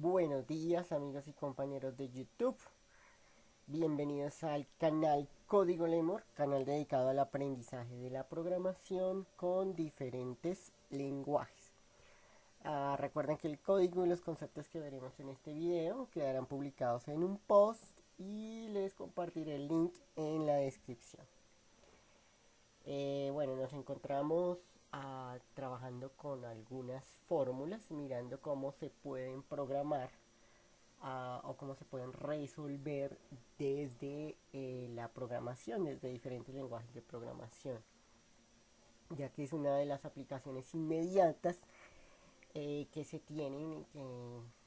Buenos días amigos y compañeros de YouTube. Bienvenidos al canal Código Lemur, canal dedicado al aprendizaje de la programación con diferentes lenguajes. Recuerden que el código y los conceptos que veremos en este video quedarán publicados en un post y les compartiré el link en la descripción. Bueno, nos encontramos trabajando con algunas fórmulas, mirando cómo se pueden programar o cómo se pueden resolver desde la programación, desde diferentes lenguajes de programación, ya que es una de las aplicaciones inmediatas que se tienen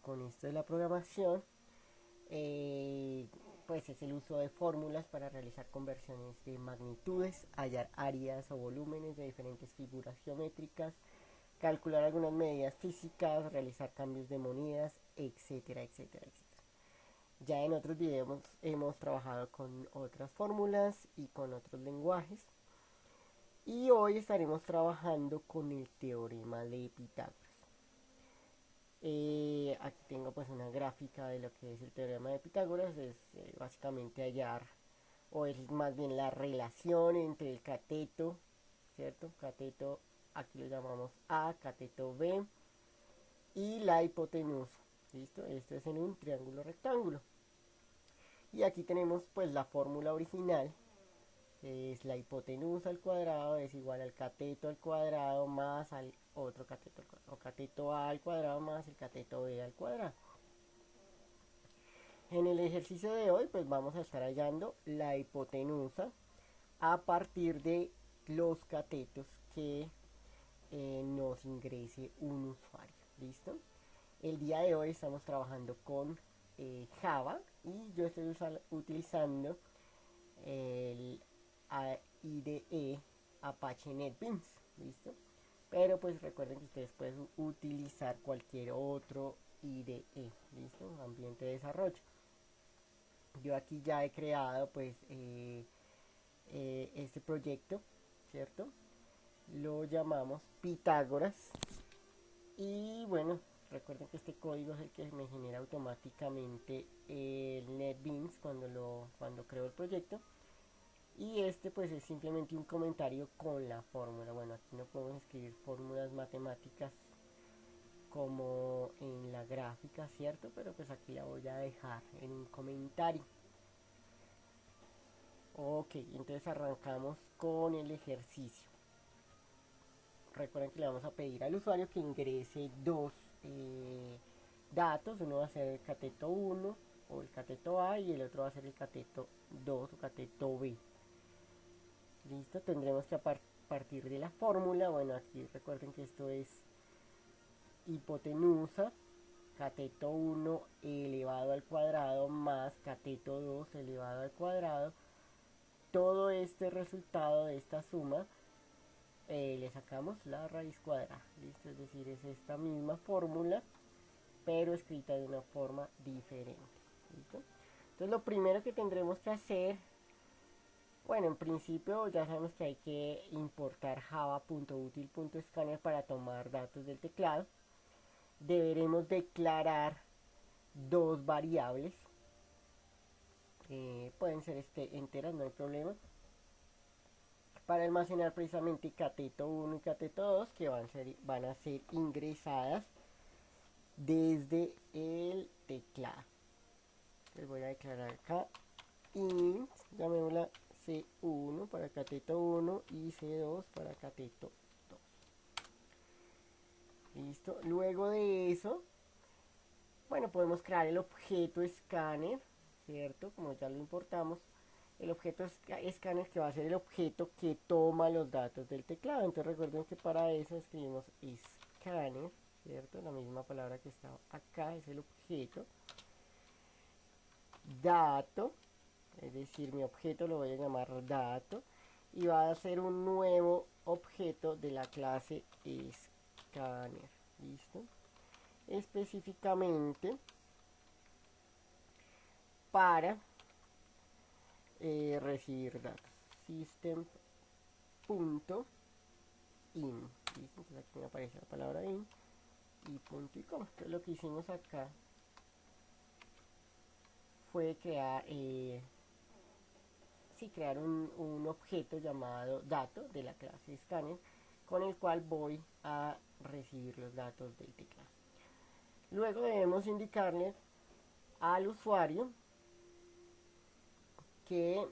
con esto de la programación. Pues es el uso de fórmulas para realizar conversiones de magnitudes, hallar áreas o volúmenes de diferentes figuras geométricas, calcular algunas medidas físicas, realizar cambios de monedas, etcétera, etcétera, etcétera. Ya en otros videos hemos trabajado con otras fórmulas y con otros lenguajes. Y hoy estaremos trabajando con el teorema de Pitágoras. Aquí tengo pues una gráfica de lo que es el teorema de Pitágoras. Es básicamente hallar, o es más bien la relación entre el cateto, ¿cierto? Cateto, aquí lo llamamos A, cateto B, y la hipotenusa. ¿Listo? Esto es en un triángulo rectángulo. Y aquí tenemos pues la fórmula original, que es la hipotenusa al cuadrado es igual al cateto al cuadrado más al otro cateto al cuadrado, o cateto A al cuadrado más el cateto B al cuadrado. En el ejercicio de hoy pues vamos a estar hallando la hipotenusa a partir de los catetos que nos ingrese un usuario. ¿Listo? El día de hoy estamos trabajando con Java y yo estoy utilizando el IDE Apache NetBeans. ¿Listo? Pero pues recuerden que ustedes pueden utilizar cualquier otro IDE. ¿Listo? Ambiente de desarrollo. Yo aquí ya he creado pues este proyecto, ¿cierto? Lo llamamos Pitágoras. Y bueno, recuerden que este código es el que me genera automáticamente el NetBeans cuando creo el proyecto. Y este pues es simplemente un comentario con la fórmula. Bueno, aquí no podemos escribir fórmulas matemáticas como en la gráfica, ¿cierto? Pero pues aquí la voy a dejar en un comentario. Ok, entonces arrancamos con el ejercicio. Recuerden que le vamos a pedir al usuario que ingrese dos datos. Uno va a ser el cateto 1 o el cateto A y el otro va a ser el cateto 2 o cateto B. Listo, tendremos que partir de la fórmula. Bueno, aquí recuerden que esto es hipotenusa, cateto 1 elevado al cuadrado más cateto 2 elevado al cuadrado. Todo este resultado de esta suma le sacamos la raíz cuadrada. ¿Listo? Es decir, es esta misma fórmula, pero escrita de una forma diferente. ¿Listo? Entonces lo primero que tendremos que hacer, bueno, en principio ya sabemos que hay que importar java.util.scanner para tomar datos del teclado. Deberemos declarar dos variables. Pueden ser enteras, no hay problema. Para almacenar precisamente cateto 1 y cateto 2 que van a ser ingresadas desde el teclado. Les voy a declarar acá int, llamémosla C1 para cateto 1 y C2 para cateto 2. Listo. Luego de eso, bueno, podemos crear el objeto escáner, ¿cierto? Como ya lo importamos, el objeto escáner que va a ser el objeto que toma los datos del teclado. Entonces recuerden que para eso escribimos escáner, ¿cierto? La misma palabra que está acá es el objeto. Dato, es decir, mi objeto lo voy a llamar dato y va a ser un nuevo objeto de la clase escáner. ¿Listo? Específicamente para recibir datos. System.in. Entonces aquí me aparece la palabra in y punto y coma. Entonces lo que hicimos acá fue crear, crear un objeto llamado dato de la clase scanner, con el cual voy a recibir los datos del teclado. Luego debemos indicarle al usuario que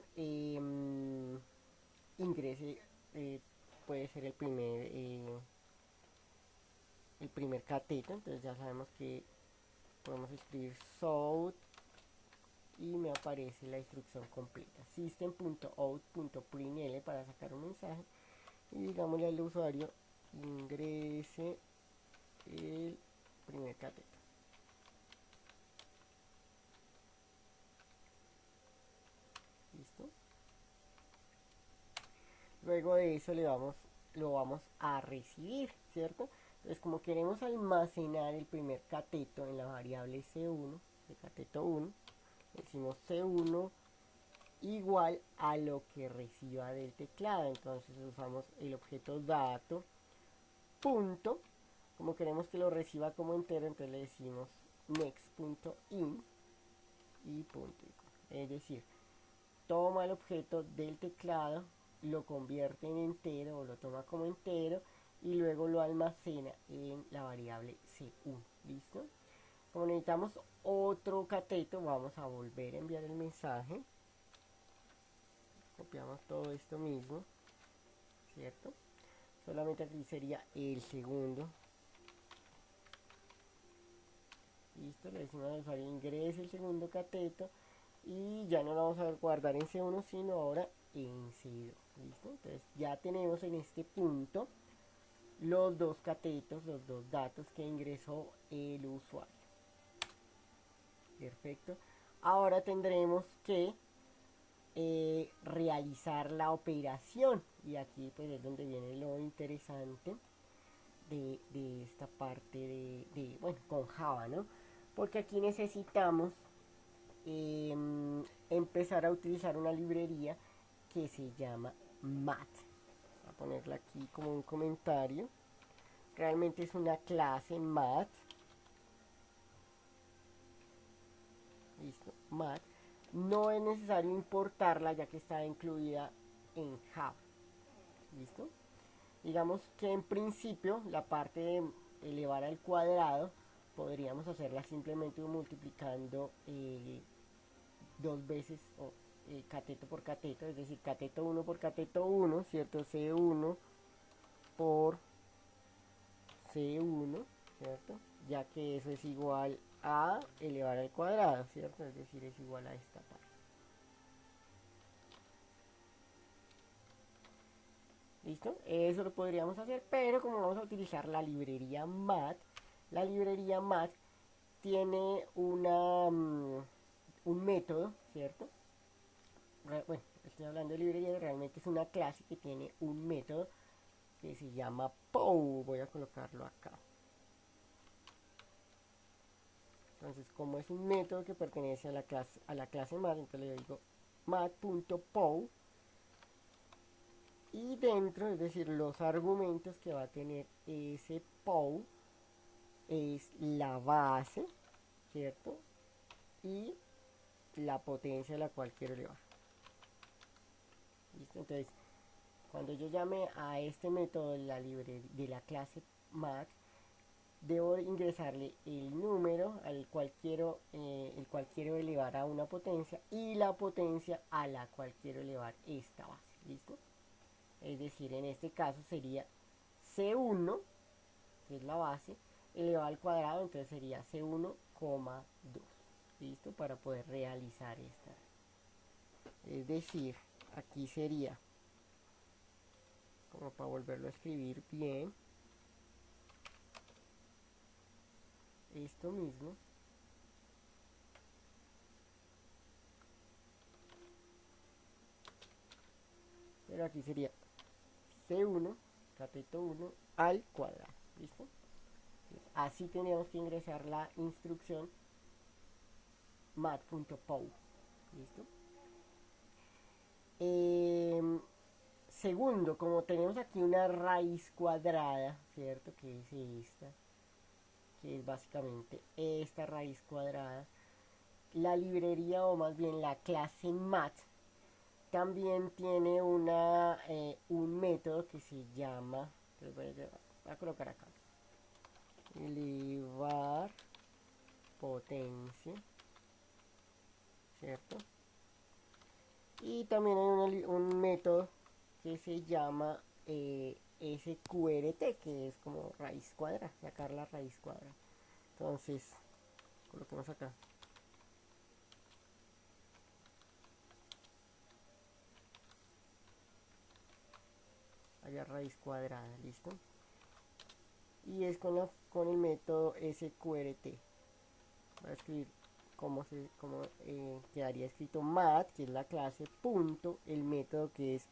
ingrese, puede ser el primer cateto. Entonces ya sabemos que podemos escribir south y me aparece la instrucción completa, system.out.println, para sacar un mensaje, y digámosle al usuario ingrese el primer cateto. ¿Listo? Luego de eso lo vamos a recibir, ¿cierto? Entonces, como queremos almacenar el primer cateto en la variable C1, de cateto 1, decimos C1 igual a lo que reciba del teclado. Entonces usamos el objeto dato punto, como queremos que lo reciba como entero, entonces le decimos next.in y punto. Es decir, toma el objeto del teclado, lo convierte en entero o lo toma como entero y luego lo almacena en la variable C1. ¿Listo? Como necesitamos otro cateto, vamos a volver a enviar el mensaje. Copiamos todo esto mismo, ¿cierto? Solamente aquí sería el segundo. Listo, le decimos al usuario ingrese el segundo cateto y ya no lo vamos a guardar en C1 sino ahora en C2. ¿Listo? Entonces ya tenemos en este punto los dos catetos, los dos datos que ingresó el usuario. Perfecto. Ahora tendremos que realizar la operación, y aquí pues es donde viene lo interesante de esta parte bueno, con Java, ¿no? Porque aquí necesitamos empezar a utilizar una librería que se llama mat. Voy a ponerla aquí como un comentario. Realmente es una clase mat. Listo, mat. No es necesario importarla ya que está incluida en Java. ¿Listo? Digamos que en principio la parte de elevar al cuadrado podríamos hacerla simplemente multiplicando dos veces cateto por cateto, es decir, cateto 1 por cateto 1, ¿cierto? C1 por C1, ¿cierto? Ya que eso es igual a elevar al cuadrado, ¿cierto? Es decir, es igual a esta parte. ¿Listo? Eso lo podríamos hacer, pero como vamos a utilizar la librería mat tiene un método, ¿cierto? Bueno, estoy hablando de librería, realmente es una clase que tiene un método que se llama POW. Voy a colocarlo acá. Entonces, como es un método que pertenece a la clase mat, entonces le digo mat.pow, y dentro, es decir, los argumentos que va a tener ese POW es la base, ¿cierto? Y la potencia a la cual quiero elevar. ¿Listo? Entonces, cuando yo llame a este método de la clase mat, debo ingresarle el número el cual quiero elevar a una potencia y la potencia a la cual quiero elevar esta base. ¿Listo? Es decir, en este caso sería C1, que es la base, elevado al cuadrado, entonces sería C1,2. ¿Listo? Para poder realizar esta. Es decir, aquí sería, como para volverlo a escribir bien, esto mismo. Pero aquí sería C1, cateto 1 al cuadrado. ¿Listo? Entonces, así tenemos que ingresar la instrucción mat.pow. ¿Listo? Segundo, como tenemos aquí una raíz cuadrada, ¿cierto? Que es esta, que es básicamente esta raíz cuadrada. la librería, o más bien la clase math, también tiene un método que se llama, voy a colocar acá, elevar potencia, ¿cierto? Y también hay un método que se llama SQRT, que es como raíz cuadrada, sacar la raíz cuadrada. Entonces, coloquemos acá. Allá raíz cuadrada, ¿listo? Y es con el método SQRT. Voy a escribir cómo quedaría escrito math, que es la clase, punto, el método que es,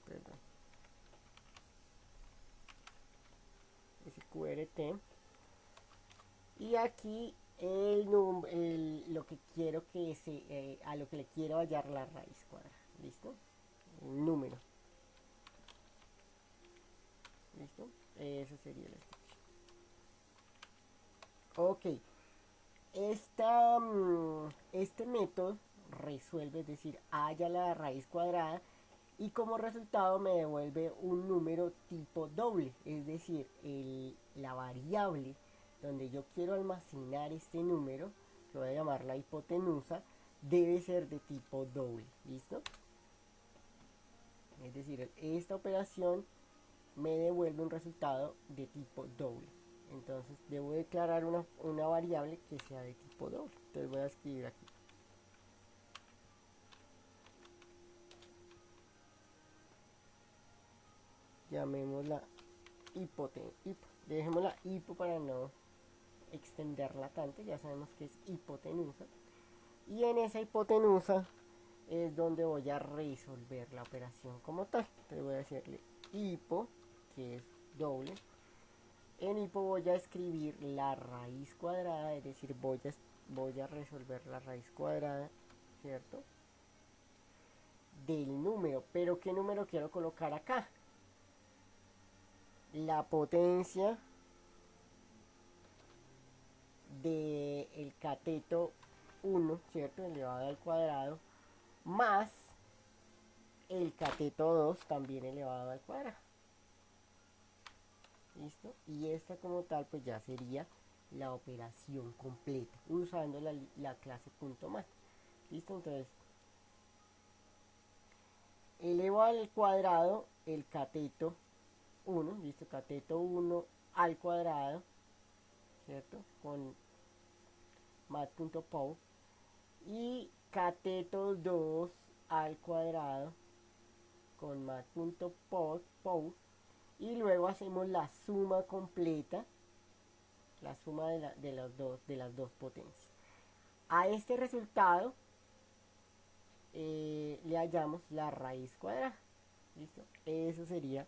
perdón, SQRT. Y aquí lo que quiero a lo que le quiero hallar la raíz cuadrada, ¿listo? El número, ¿listo? Ese sería el estilo. Ok, este método resuelve, es decir, halla la raíz cuadrada y como resultado me devuelve un número tipo doble, es decir, la variable donde yo quiero almacenar este número, que voy a llamar la hipotenusa, debe ser de tipo doble, ¿listo? Es decir, esta operación me devuelve un resultado de tipo doble. Entonces debo declarar una variable que sea de tipo doble. Entonces voy a escribir aquí. Llamémosla dejémosla hipo para no extenderla tanto. Ya sabemos que es hipotenusa. Y en esa hipotenusa es donde voy a resolver la operación como tal. Entonces voy a decirle hipo, que es doble. En hipo voy a escribir la raíz cuadrada, es decir, voy a resolver la raíz cuadrada, ¿cierto? Del número. Pero ¿qué número quiero colocar acá? La potencia del cateto 1, ¿cierto? Elevado al cuadrado, más el cateto 2 también elevado al cuadrado. ¿Listo? Y esta como tal pues ya sería la operación completa usando la clase .math. ¿Listo? Entonces elevo al cuadrado el cateto 1, ¿listo? Cateto 1 al cuadrado, ¿cierto? Con math.pow, y cateto 2 al cuadrado con math.pow, y luego hacemos la suma completa, la suma de las dos potencias. A este resultado le hallamos la raíz cuadrada. ¿Listo? Eso sería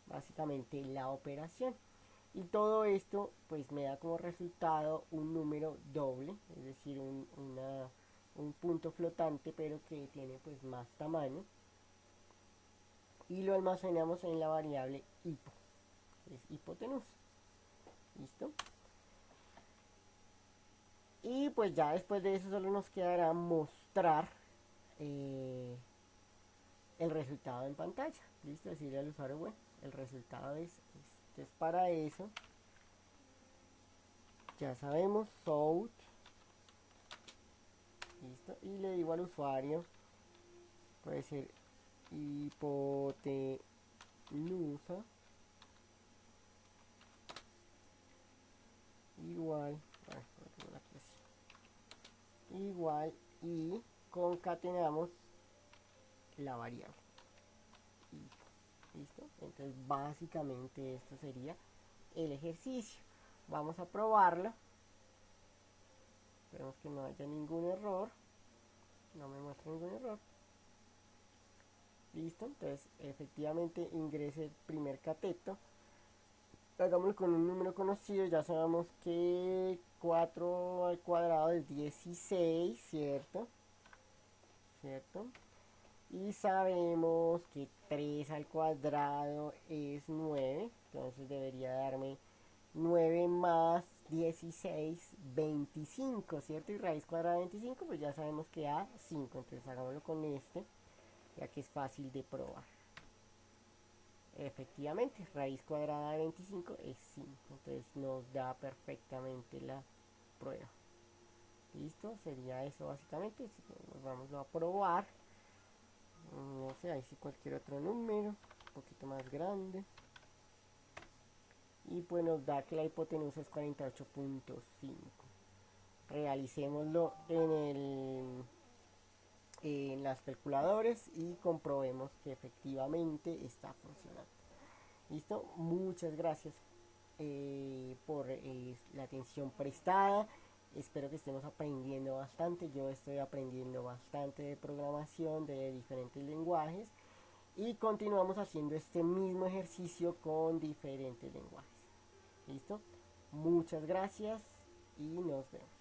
básicamente la operación. Y todo esto pues me da como resultado un número doble, es decir, un punto flotante, pero que tiene pues más tamaño. Y lo almacenamos en la variable hipo, que es hipotenusa. ¿Listo? Y pues ya después de eso solo nos quedará mostrar el resultado en pantalla. ¿Listo? Decirle al usuario, bueno, el resultado es este. Entonces para eso ya sabemos out, listo, y le digo al usuario, puede ser hipotenusa igual, igual, y concatenamos la variable. ¿Listo? Entonces básicamente esto sería el ejercicio. Vamos a probarlo. Esperemos que no haya ningún error. No me muestre ningún error. Listo, entonces efectivamente ingrese el primer cateto. Hagámoslo con un número conocido. Ya sabemos que 4 al cuadrado es 16, ¿cierto? ¿Cierto? Y sabemos que 3 al cuadrado es 9. Entonces debería darme 9 más 16, 25, ¿cierto? Y raíz cuadrada de 25, pues ya sabemos que da 5. Entonces hagámoslo con este, ya que es fácil de probar. Efectivamente, raíz cuadrada de 25 es 5. Entonces nos da perfectamente la prueba. Listo, sería eso básicamente. Vamos a probar. No sé, ahí sí cualquier otro número, un poquito más grande. Y pues nos da que la hipotenusa es 48.5. Realicémoslo en las calculadoras y comprobemos que efectivamente está funcionando. Listo, muchas gracias por la atención prestada. Espero que estemos aprendiendo bastante. Yo estoy aprendiendo bastante de programación, de diferentes lenguajes, y continuamos haciendo este mismo ejercicio con diferentes lenguajes. ¿Listo? Muchas gracias y nos vemos.